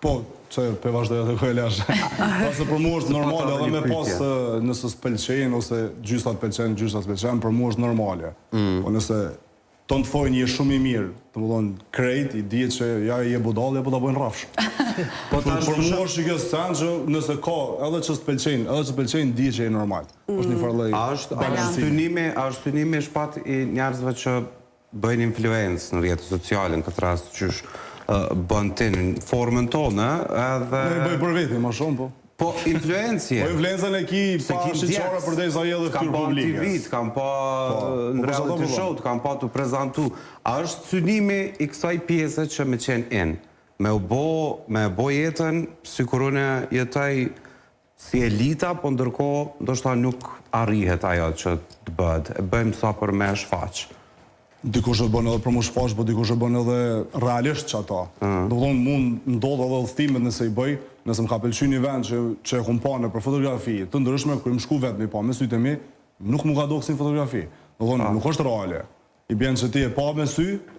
Po, që për vazhdoj atë këllash. Pasë për mu është normale, edhe me pas nëse s'pëlqen, ose gjysat pëlqen, gjysat s'pëlqen, për mu është normale. Po nëse tonë të fojnë je shumë i mirë, të më thonë krejt, i dihet që ja je budal, ja po ta bojnë rafsh. Për mu është që sen që nëse ka, edhe që s'pëlqen, dihet që je normal. është një farlej balancimi. A është synimi shpat i njerëzve që bëjnë influencë në rrjetet sociale, në këtë rast qysh bën ti në formën tonë, edhe... Ne bëj për veti, ma shumë, po. Po, influencje. Po, influencën e ki pa shqyqara për tej sa je dhe këtyrë publike. Kam pa TV, kam pa në reality show, kam pa të prezentu. A është synimi i kësaj pjese që me qenë in? Me bo jetën, si kur unë jetaj si elita, po ndërko, ndoshta nuk arrihet ajo që të bëd. E bëjmë sa për me shfaq. Dikush e bën edhe për mu shfaq, po dikush e bën edhe realisht që ata. Do thonë, mund ndodh edhe udhëtimet nëse i bëj, nëse më ka pëlqy një vend që e kom pa në për fotografi, të ndryshme, kër më shku vetë me pa me sytë e mi, nuk më ka do kësi në fotografi. Do thonë, nuk është reale. I bjen që ti e pa me sy,